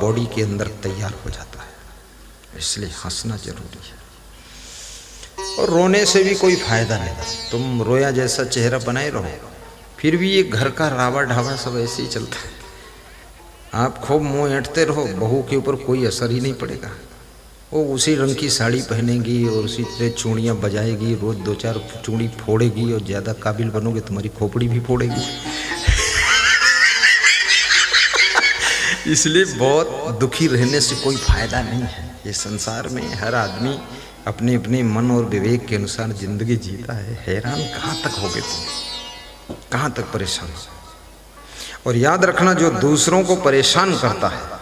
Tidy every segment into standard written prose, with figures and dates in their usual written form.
Body के अंदर तैयार हो जाता है। इसलिए हंसना जरूरी है और रोने से भी कोई फायदा नहीं। तुम रोया जैसा चेहरा बनाए रहो, फिर भी ये घर का रावा ढावा सब ऐसे ही चलता है। आप खूब मुंह ऐंठते रहो, बहू के ऊपर कोई असर ही नहीं पड़ेगा। वो उसी रंग की साड़ी पहनेगी और उसी तरह चूड़ियाँ बजाएगी, रोज 2-4 चूड़ी फोड़ेगी और ज़्यादा काबिल बनोगे तुम्हारी खोपड़ी भी फोड़ेगी। इसलिए बहुत दुखी रहने से कोई फायदा नहीं है। ये संसार में हर आदमी अपने अपने मन और विवेक के अनुसार जिंदगी जीता है। हैरान कहाँ तक होगे तुम, कहाँ तक परेशान। और याद रखना, जो दूसरों को परेशान करता है,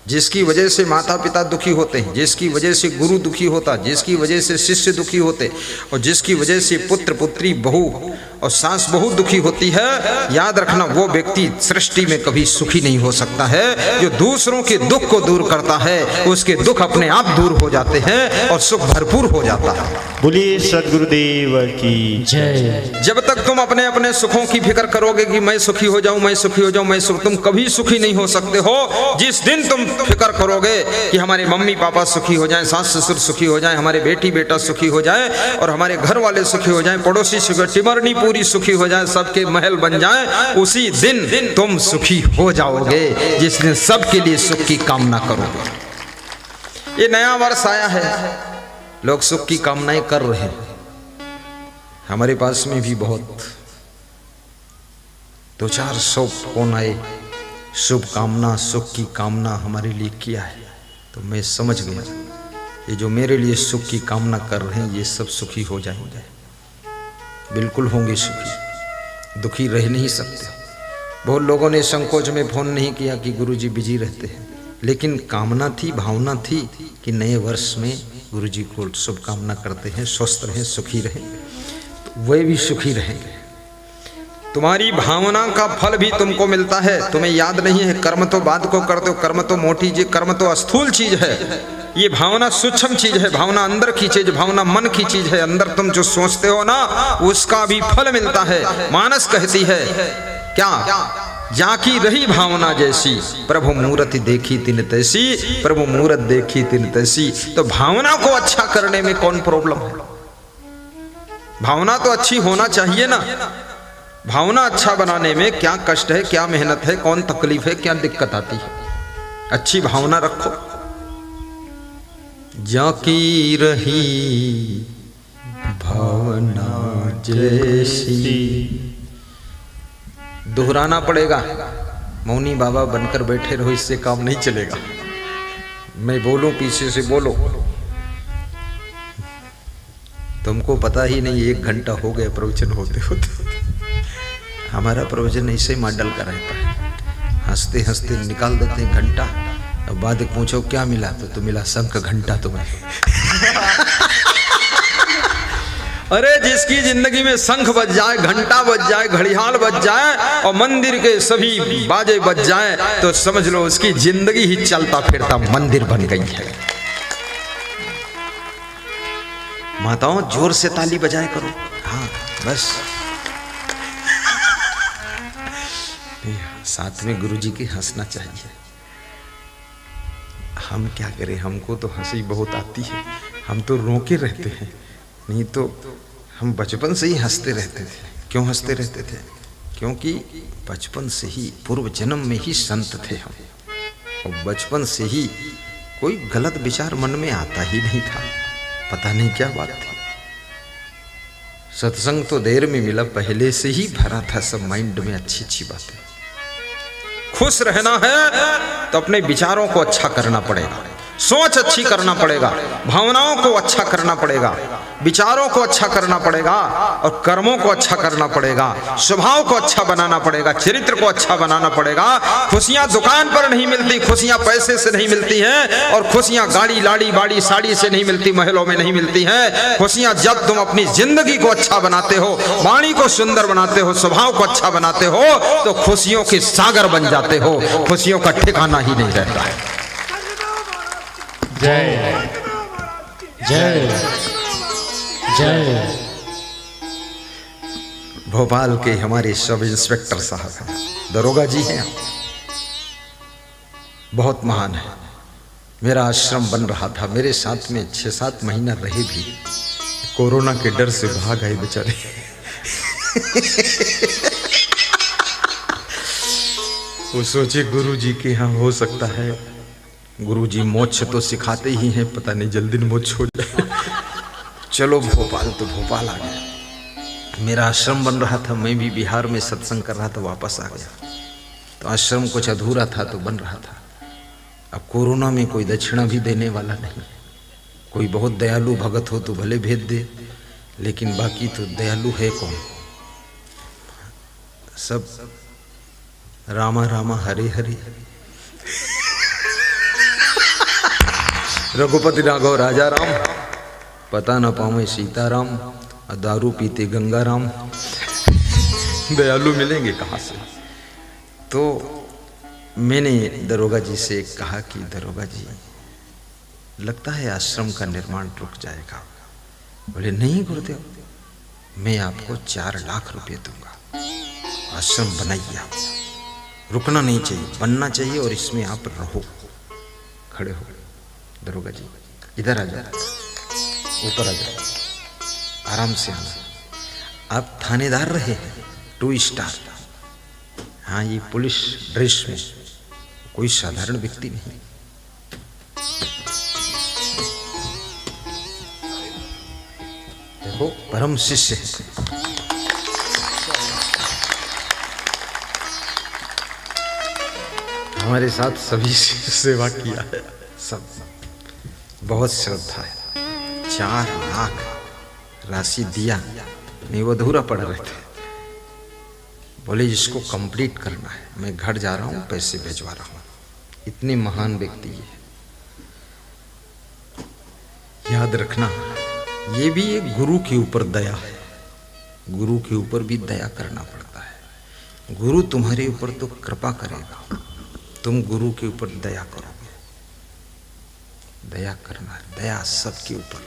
जिसकी वजह से माता पिता दुखी होते हैं, जिसकी वजह से गुरु दुखी होता, जिसकी वजह से शिष्य दुखी होते और जिसकी वजह से पुत्र पुत्री बहू और सास बहू दुखी होती है, याद रखना वो व्यक्ति सृष्टि में कभी सुखी नहीं हो सकता है। जो दूसरों के दुख को दूर करता है उसके दुख अपने आप दूर हो जाते हैं और सुख भरपूर हो जाता है। बोलिए सद्गुरुदेव की जय। जब तक तुम अपने अपने सुखों की फिक्र करोगे कि मैं सुखी हो जाऊं, मैं सुखी हो जाऊं, मैं सुख, तुम कभी सुखी नहीं हो सकते हो। जिस दिन तुम फिक्र करोगे कि हमारे मम्मी पापा सुखी हो जाएं, सास ससुर सुखी हो जाएं, हमारे बेटी बेटा सुखी हो जाए और हमारे घर वाले सुखी हो जाएं, पड़ोसी सुखी, टिमरनी पूरी सुखी हो जाए, सबके महल बन जाएं, उसी दिन तुम सुखी हो जाओगे, जिस दिन सबके लिए सुख की कामना करोगे। ये नया वर्ष आया है, लोग सुख की कामनाएं कर रहे हैं। हमारे पास में भी बहुत 200-400 फोन आए, शुभ कामना, सुख की कामना हमारे लिए किया है। तो मैं समझ गया ये जो मेरे लिए सुख की कामना कर रहे हैं ये सब सुखी हो जाएंगे, बिल्कुल होंगे सुखी, दुखी रह नहीं सकते। बहुत लोगों ने संकोच में फोन नहीं किया कि गुरुजी बिजी रहते हैं, लेकिन कामना थी, भावना थी कि नए वर्ष में गुरुजी को शुभकामना करते हैं, स्वस्थ रहें, सुखी रहें, तो वे भी सुखी रहेंगे। तुम्हारी भावना का फल भी तुमको मिलता है। तुम्हें याद नहीं है, कर्म तो बाद को करते हो, कर्म तो मोटी चीज, कर्म तो स्थूल चीज है। ये भावना सूक्ष्म चीज है, भावना अंदर की चीज, भावना मन की चीज है। अंदर तुम जो सोचते हो ना उसका भी फल मिलता है। मानस कहती है क्या, जाकी रही भावना जैसी, प्रभु मूरत देखी तिन तैसी, प्रभु मूरत देखी तिन तैसी। तो भावना को अच्छा करने में कौन प्रॉब्लम है? भावना तो अच्छी होना चाहिए ना। भावना अच्छा बनाने में क्या कष्ट है, क्या मेहनत है, कौन तकलीफ है, क्या दिक्कत आती है? अच्छी भावना रखो। जाकी रही भावना जैसी, दोहराना पड़ेगा। मौनी बाबा बनकर बैठे रहो, इससे काम नहीं चलेगा। मैं बोलूं पीछे से बोलो। तुमको पता ही नहीं 1 घंटा हो गया प्रवचन होते होते। हमारा प्रवचन ऐसे मॉडल का रहता है, हंसते हंसते निकाल देते हैं घंटा, और बाद में पूछो क्या मिला, तो मिला शंख घंटा तुम्हें। अरे जिसकी जिंदगी में शंख बज जाए, घंटा बज जाए, घड़ियाल बज जाए और मंदिर के सभी बाजे बज जाए, तो समझ लो उसकी जिंदगी ही चलता फिरता मंदिर बन गई है। माताओं जोर से ताली बजाए करो। हाँ बस, साथ में गुरुजी के हंसना चाहिए। हम क्या करें, हमको तो हंसी बहुत आती है, हम तो रोके रहते हैं। नहीं तो हम बचपन से ही हंसते रहते थे। क्यों हंसते रहते थे? क्योंकि बचपन से ही, पूर्व जन्म में ही संत थे हम, और बचपन से ही कोई गलत विचार मन में आता ही नहीं था। पता नहीं क्या बात थी। सत्संग तो देर में मिला, पहले से ही भरा था सब माइंड में अच्छी अच्छी बातें। खुश रहना है तो अपने विचारों को अच्छा करना पड़ेगा, सोच अच्छी करना पड़ेगा, भावनाओं को अच्छा करना पड़ेगा, विचारों को अच्छा करना पड़ेगा और कर्मों को अच्छा करना पड़ेगा, स्वभाव को अच्छा बनाना पड़ेगा, चरित्र को अच्छा बनाना पड़ेगा। खुशियां दुकान पर नहीं मिलती, खुशियां पैसे से नहीं मिलती हैं, और खुशियां गाड़ी लाड़ी बाड़ी साड़ी से नहीं मिलती, महलों में नहीं मिलती हैं। खुशियां जब तुम अपनी जिंदगी को अच्छा बनाते हो, वाणी को सुंदर बनाते हो, स्वभाव को अच्छा बनाते हो, तो खुशियों के सागर बन जाते हो। खुशियों का ठिकाना ही नहीं रहता है। जय जय जय। भोपाल के हमारे सब इंस्पेक्टर साहब हैं, दरोगा जी हैं, बहुत महान है। मेरा आश्रम बन रहा था, मेरे साथ में 6-7 महीना रहे भी, कोरोना के डर से भाग गए बेचारे। वो सोचे गुरु जी के यहाँ हो सकता है, गुरु जी मोक्ष तो सिखाते ही हैं, पता नहीं जल्दी मोक्ष हो जाए। चलो भोपाल, तो भोपाल आ गया। मेरा आश्रम बन रहा था, मैं भी बिहार में सत्संग कर रहा था, वापस आ गया। तो आश्रम कुछ अधूरा था तो बन रहा था। अब कोरोना में कोई दक्षिणा भी देने वाला नहीं, कोई बहुत दयालु भगत हो तो भले भेज दे, लेकिन बाकी तो दयालु है कौन? सब रामा रामा हरे हरे, रघुपति राघव राजा राम, पता न पावे सीताराम, दारू पीते गंगा राम। दयालु मिलेंगे कहाँ से? तो मैंने दरोगा जी से कहा कि दरोगा जी, लगता है आश्रम का निर्माण रुक जाएगा। बोले नहीं गुरुदेव, मैं आपको 4 लाख रुपए दूंगा, आश्रम बनाइए आप, रुकना नहीं चाहिए, बनना चाहिए और इसमें आप रहो। खड़े हो दरोगा जी, इधर आ जाओ, ऊपर आ जाओ, आराम से आना। आप थानेदार रहे हैं 2 स्टार, हाँ ये पुलिस ड्रेस में, कोई साधारण व्यक्ति नहीं। देखो परम शिष्य है। हमारे साथ सभी सेवा किया है, सब बहुत श्रद्धा है। 4 लाख राशि दिया, नहीं वो अधूरा पड़ रहे थे। बोले इसको कंप्लीट करना है, मैं घर जा रहा हूँ, पैसे भिजवा रहा हूँ। इतने महान व्यक्ति है, याद रखना। ये भी एक गुरु के ऊपर दया है, गुरु के ऊपर भी दया करना पड़ता है। गुरु तुम्हारे ऊपर तो कृपा करेगा, तुम गुरु के ऊपर दया करोगे। दया करना, दया सबके ऊपर।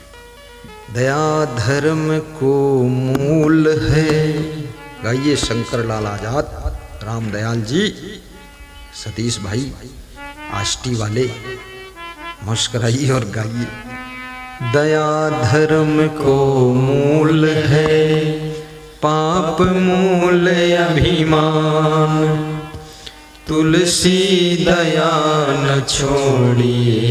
दया धर्म को मूल है। गाइए शंकर लाल आजाद, राम दयाल जी, सतीश भाई, आष्टी वाले, मुस्कुराइए और गाइए। दया धर्म को मूल है, पाप मूल अभिमान, तुलसी दया न छोड़िए,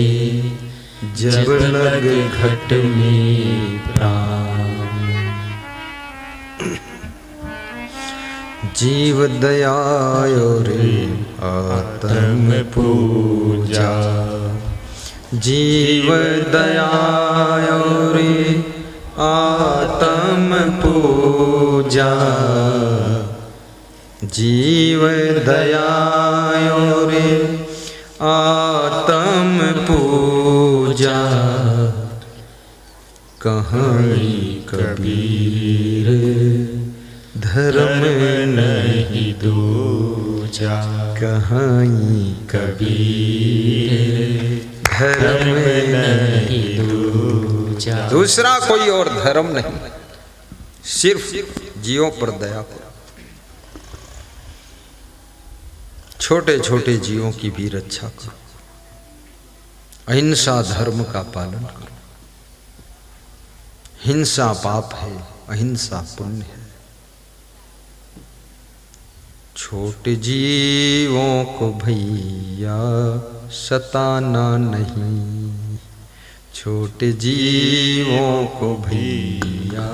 जब लग घट में प्राण। जीव दया और आत्म पूजा, जीव दया और आत्म पूजा, जीव दया और आत्म पूजा। कहीं कबीर धर्म नहीं दूजा, कहीं कबीर धर्म नहीं दूजा। दूसरा कोई और धर्म नहीं, सिर्फ जीवों पर दया करो। छोटे छोटे जीवों की भी रक्षा करो, अहिंसा धर्म का पालन करो। हिंसा पाप है, अहिंसा पुण्य है। छोटे जीवों को भैया सताना नहीं, छोटे जीवों को भैया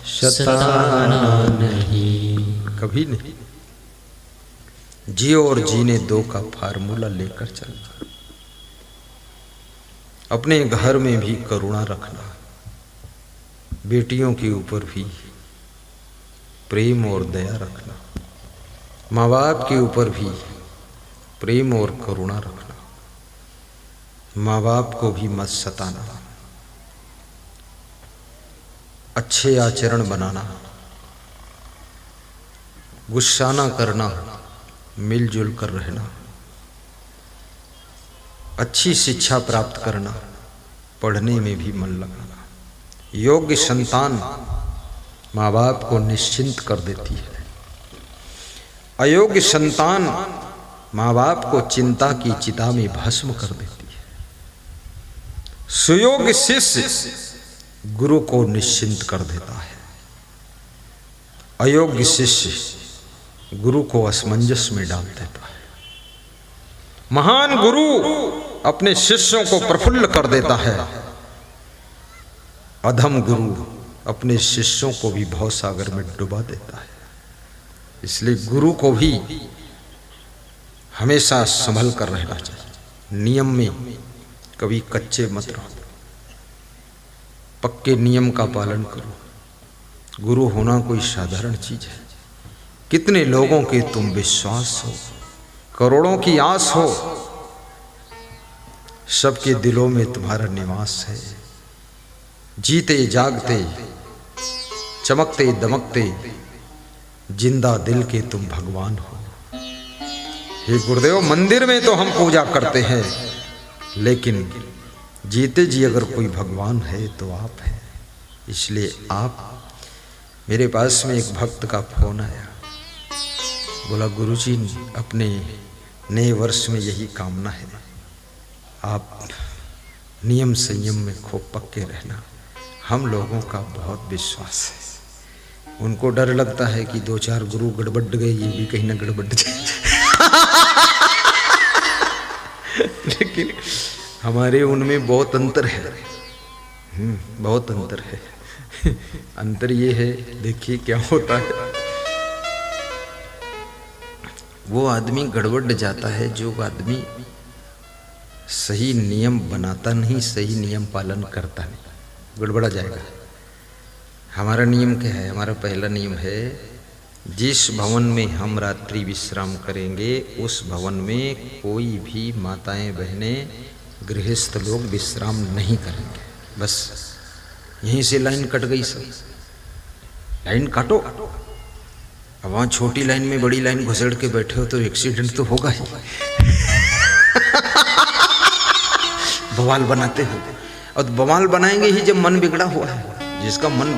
सताना नहीं, कभी नहीं। जियो और जीने दो का फार्मूला लेकर चलना। अपने घर में भी करुणा रखना, बेटियों के ऊपर भी प्रेम और दया रखना, माँ बाप के ऊपर भी प्रेम और करुणा रखना। माँ बाप को भी मत सताना, अच्छे आचरण बनाना, गुस्सा ना करना, मिलजुल कर रहना, अच्छी शिक्षा प्राप्त करना, पढ़ने में भी मन लगाना। योग्य संतान माँ बाप को निश्चिंत कर देती है, अयोग्य संतान माँ बाप को चिंता की चिता में भस्म कर देती है। सुयोग्य शिष्य गुरु को निश्चिंत कर देता है। अयोग्य शिष्य गुरु को असमंजस में डाल देता है। महान गुरु अपने शिष्यों को प्रफुल्ल कर देता है। अधम गुरु अपने शिष्यों को भी भवसागर में डुबा देता है। इसलिए गुरु को भी हमेशा संभल कर रहना चाहिए। नियम में कभी कच्चे मत रहो, पक्के नियम का पालन करो। गुरु होना कोई साधारण चीज है। कितने लोगों के तुम विश्वास हो, करोड़ों की आस हो, सबके दिलों में तुम्हारा निवास है। जीते जागते, चमकते दमकते, जिंदा दिल के तुम भगवान हो। हे गुरुदेव, मंदिर में तो हम पूजा करते हैं, लेकिन जीते जी अगर कोई भगवान है तो आप हैं। इसलिए आप, मेरे पास में एक भक्त का फोन आया, बोला गुरुजी अपने नए वर्ष में यही कामना है, आप नियम संयम में खूब पक्के रहना। हम लोगों का बहुत विश्वास है। उनको डर लगता है कि 2-4 गुरु गड़बड़ गए, ये भी कहीं ना गड़बड़ जाए। लेकिन हमारे उनमें बहुत अंतर है, बहुत अंतर है। अंतर ये है, देखिए क्या होता है। वो आदमी गड़बड़ जाता है जो आदमी सही नियम बनाता नहीं, सही नियम पालन करता नहीं, गड़बड़ा जाएगा। हमारा नियम क्या है? हमारा पहला नियम है, जिस भवन में हम रात्रि विश्राम करेंगे उस भवन में कोई भी माताएं बहनें गृहस्थ लोग विश्राम नहीं करेंगे। बस यहीं से लाइन कट गई। सब लाइन काटो। अब वहाँ छोटी लाइन में बड़ी लाइन घुसेड़ के बैठे हो तो एक्सीडेंट तो होगा ही। बवाल बनाते हो, और बवाल बनाएंगे ही जब मन बिगड़ा हुआ है। जिसका मन